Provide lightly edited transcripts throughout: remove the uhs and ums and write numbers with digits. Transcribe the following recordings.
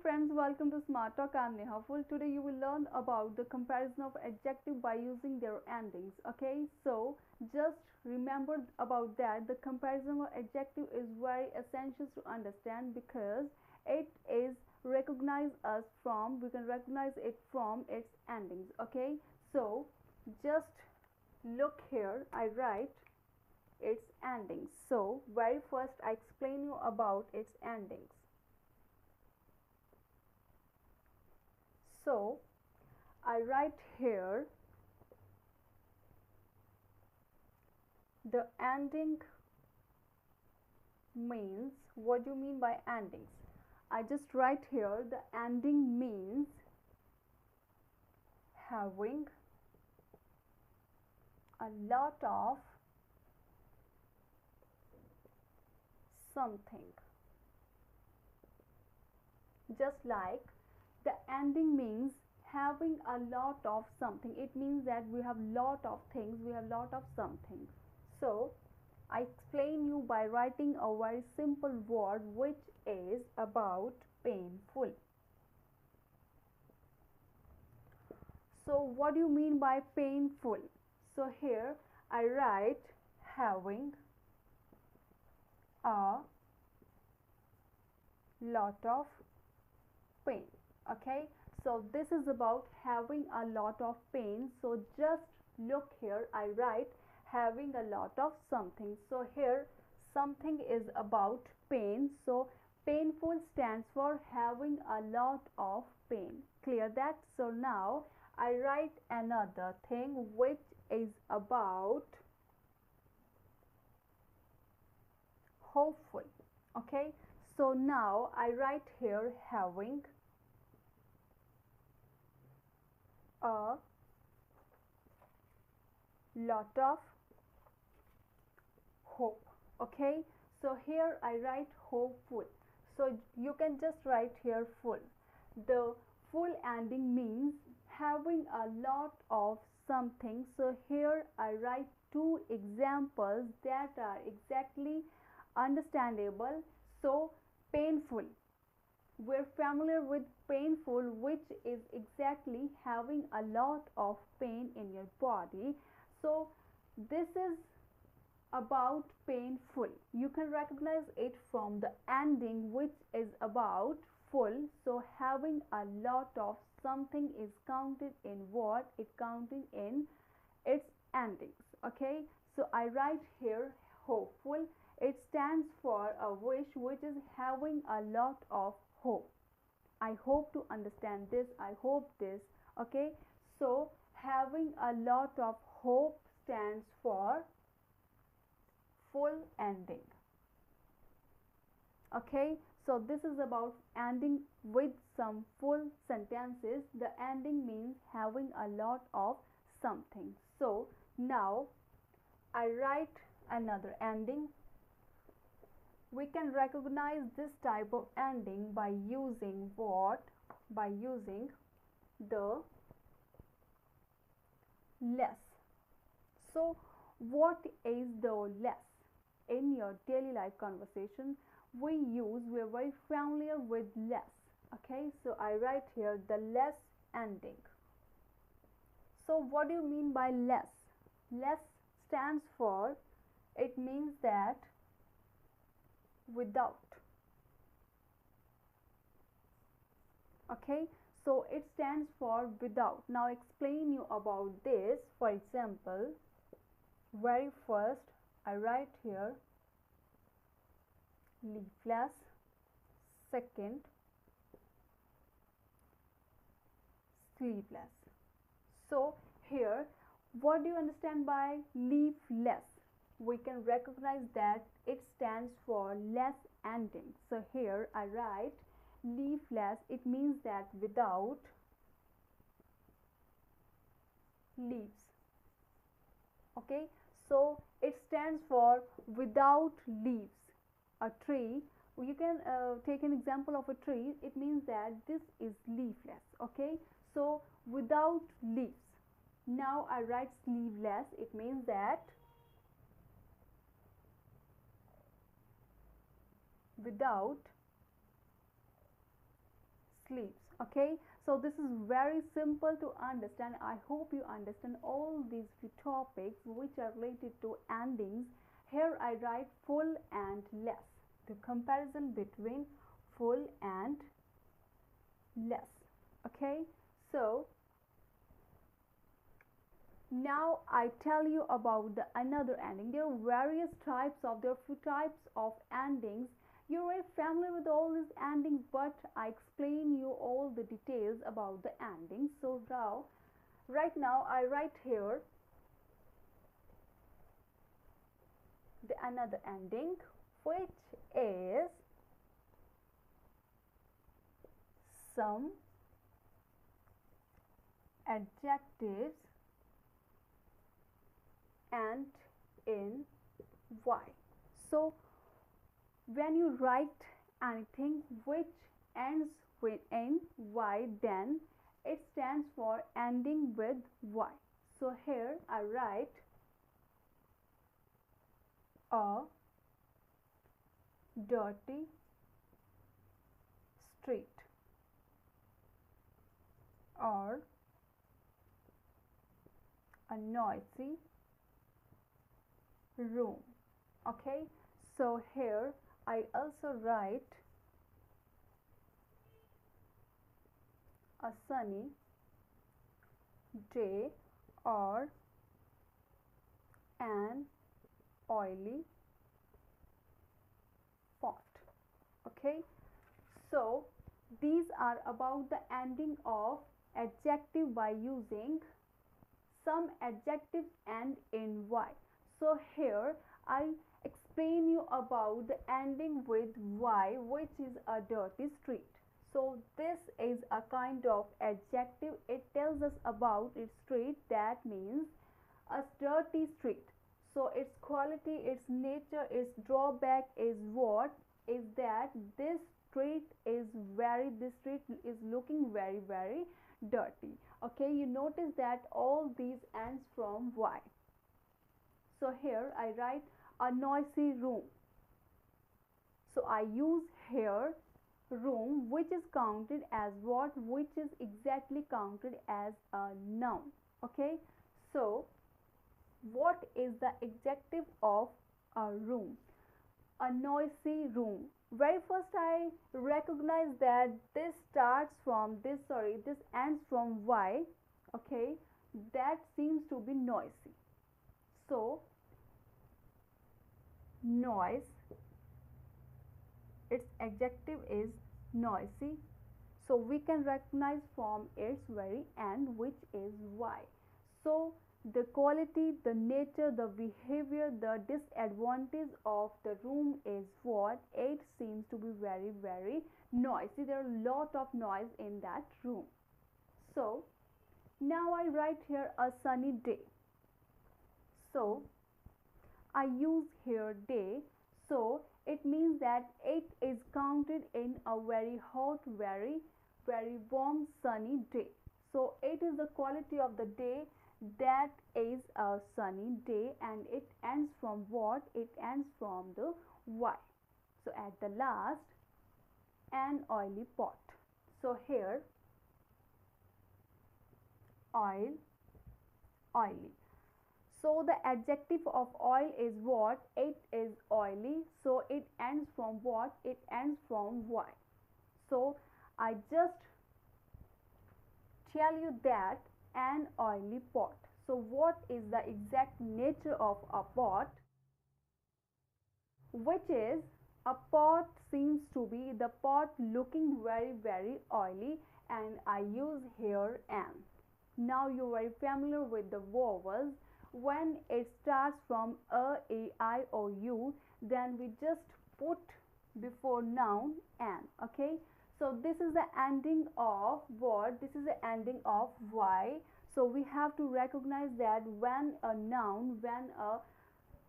friends, welcome to Smart Talk. I'm Neha Full. Today you will learn about the comparison of adjective by using their endings. Okay, so just remember about that. The comparison of adjective is very essential to understand because it is recognize us from we can recognize it from its endings. Okay, so just look here. I write its endings. So very first I explain you about its endings. So I write here the ending means. What do you mean by endings? I just write here the ending means having a lot of something. Just like the ending means having a lot of something. It means that we have lot of things, we have lot of something. So I explain you by writing a very simple word which is about painful. So what do you mean by painful? So here I write having a lot of pain. Okay, so this is about having a lot of pain. So just look here, I write having a lot of something. So here something is about pain, so painful stands for having a lot of pain. Clear that? So now I write another thing which is about hopeful. Okay, so now I write here having a lot of hope. Okay, so here I write hopeful. So you can just write here full. The full ending means having a lot of something. So here I write two examples that are exactly understandable. So painful, we're familiar with painful, which is exactly having a lot of pain in your body. So this is about painful. You can recognize it from the ending which is about full. So having a lot of something is counted in what? It counting in its endings. Okay, so I write here hopeful. It stands for a wish which is having a lot of hope. I hope to understand this. I hope this. Okay, so having a lot of hope stands for full ending. Okay, so this is about ending with some full sentences. The ending means having a lot of something. So now I write another ending. We can recognize this type of ending by using what? By using the less. So what is the less? In your daily life conversation we are very familiar with less. Okay, so I write here the less ending. So what do you mean by less? Less stands for, it means that without. Okay, so it stands for without. Now explain you about this. For example, very first I write here leafless, second sleeveless. So here what do you understand by leafless? We can recognize that it stands for less ending. So here I write leafless. It means that without leaves. Okay, so it stands for without leaves. A tree, you can take an example of a tree. It means that this is leafless. Okay, so without leaves. Now I write sleeveless. It means that without sleeps. Okay, so this is very simple to understand. I hope you understand all these few topics which are related to endings. Here I write full and less, the comparison between full and less. Okay, so now I tell you about the another ending. There are various types of, there are few types of endings. You're very familiar with all these endings, but I explain you all the details about the endings. So now, right now I write here the another ending, which is some adjectives and in y. So when you write anything which ends with in y, then it stands for ending with y. So here I write a dirty street, or a noisy room. Okay, so here I also write a sunny day, or an oily pot. Okay, so these are about the ending of adjective by using some adjectives end in y. So here I explain you about the ending with y, which is a dirty street. So this is a kind of adjective. It tells us about its street. That means a dirty street. So its quality, its nature, its drawback is what? Is that this street is looking very, very dirty. Okay, you notice that all these ends from y. So here I write a noisy room. So I use here room, which is counted as what? Which is exactly counted as a noun. Okay, so what is the adjective of a room? A noisy room. Very first I recognize that this starts from this ends from y. Okay, that seems to be noisy. So noise, its adjective is noisy. So we can recognize from its very end, which is y. So the quality, the nature, the behavior, the disadvantage of the room is what? It seems to be very, very noisy. There are a lot of noise in that room. So now I write here a sunny day. So I use here day. So it means that it is counted in a very hot, very, very warm, sunny day. So it is the quality of the day, that is a sunny day, and it ends from what? It ends from the y. So at the last, an oily pot. So here oil, oily. So the adjective of oil is what? It is oily. So it ends from what? It ends from y. So I just tell you that an oily pot. So what is the exact nature of a pot? Which is, a pot seems to be the pot looking very, very oily, and I use here an. Now you are very familiar with the vowels. When it starts from a, I, o, u, then we just put before noun an. Okay, so this is the ending of what? This is the ending of y. So we have to recognize that when a noun, when a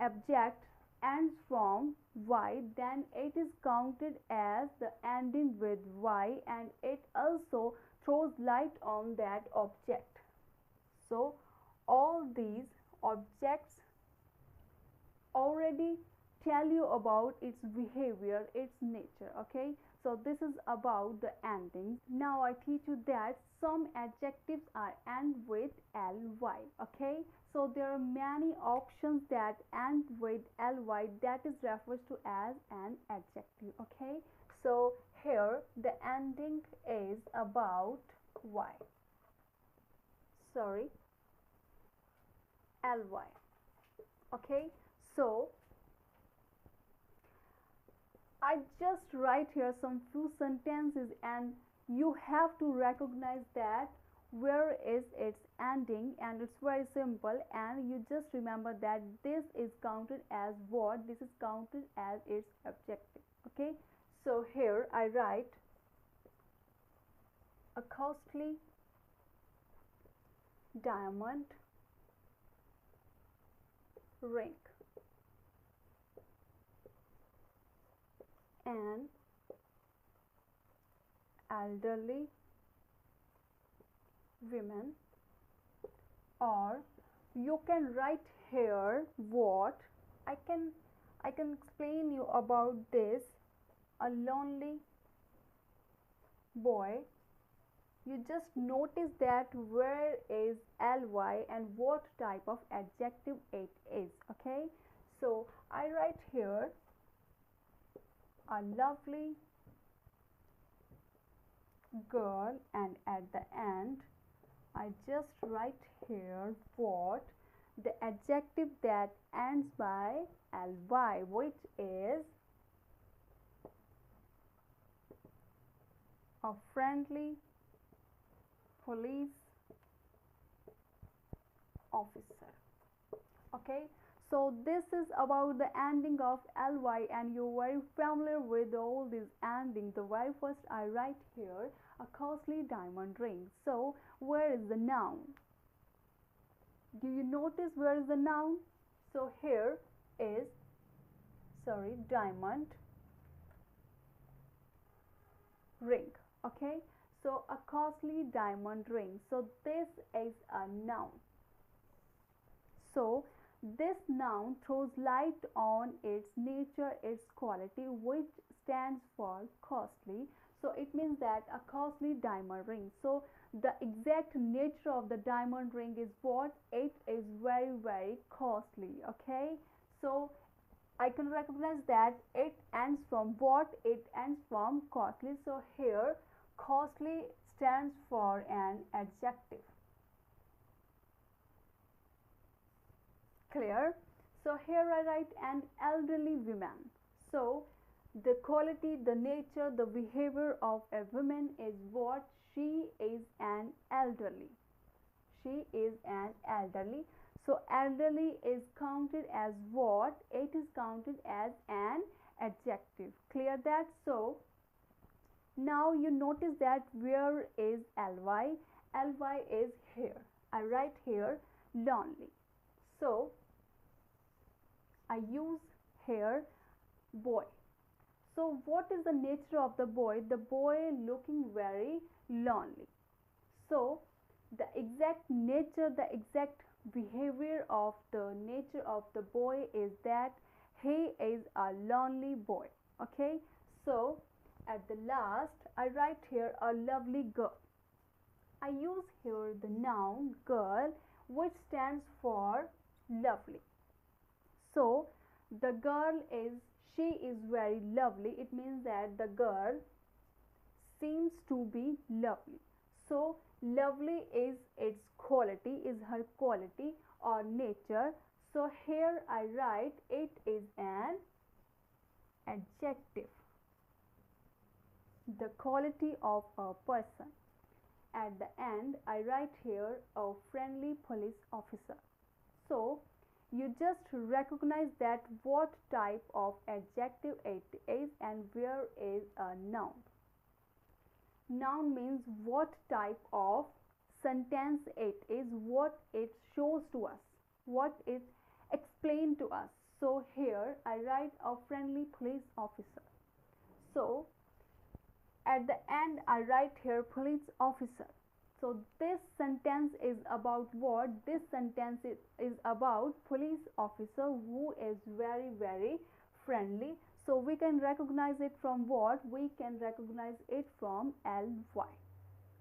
object ends from y, then it is counted as the ending with y, and it also throws light on that object. So all these objects already tell you about its behavior, its nature. Okay, so this is about the endings. Now I teach you that some adjectives are end with ly. Okay, so there are many options that end with ly, that is refers to as an adjective. Okay, so here the ending is about y, sorry, ly. Okay, so I just write here some few sentences and you have to recognize that where is its ending, and it's very simple, and you just remember that this is counted as what, this is counted as its objective. Okay, so here I write a costly diamond ring, an elderly women, or you can write here what I can explain you about this, a lonely boy. You just notice that where is ly and what type of adjective it is. Okay, so I write here a lovely girl, and at the end I just write here what, the adjective that ends by ly, which is a friendly police officer. Okay, so this is about the ending of ly, and you're very familiar with all these endings. The very first I write here a costly diamond ring. So where is the noun? Do you notice where is the noun? So here is, sorry, diamond ring. Okay, so a costly diamond ring, so this is a noun. So this noun throws light on its nature, its quality, which stands for costly. So it means that a costly diamond ring. So the exact nature of the diamond ring is what? It is very, very costly. Okay, so I can recognize that it ends from what? It ends from costly. So here costly stands for an adjective. Clear? So here I write an elderly woman. So the quality, the nature, the behavior of a woman is what? She is an elderly. She is an elderly. So elderly is counted as what? It is counted as an adjective. Clear that? So now you notice that where is ly? Ly is here. I write here lonely. So I use here boy. So what is the nature of the boy? The boy looking very lonely. So the exact nature, the exact behavior of the nature of the boy is that he is a lonely boy. Okay, so at the last I write here a lovely girl. I use here the noun girl, which stands for lovely. So the girl is, she is very lovely. It means that the girl seems to be lovely. So lovely is its quality, is her quality or nature. So here I write it is an adjective, the quality of a person. At the end I write here a friendly police officer. So you just recognize that what type of adjective it is and where is a noun. Noun means what type of sentence it is, what it shows to us, what it explains to us. So here I write a friendly police officer. So at the end I write here police officer. So this sentence is about what? This sentence is about police officer who is very, very friendly. So we can recognize it from what? We can recognize it from ly.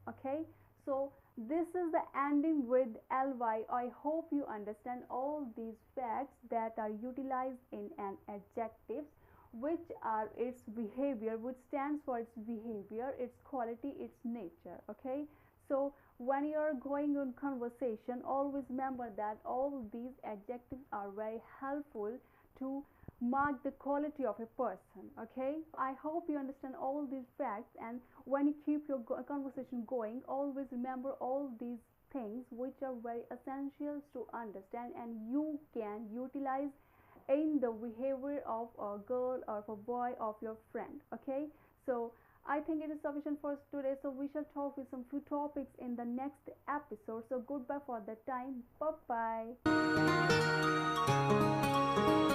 Okay, so this is the ending with ly. I hope you understand all these facts that are utilized in an adjective, which are its behavior, which stands for its behavior, its quality, its nature. Okay, so when you are going on conversation, always remember that all these adjectives are very helpful to mark the quality of a person. Okay, I hope you understand all these facts, and when you keep your conversation going, always remember all these things which are very essential to understand and you can utilize in the behavior of a girl or of a boy of your friend. Okay, so I think it is sufficient for us today, so we shall talk with some few topics in the next episode. So goodbye for the time. Bye bye.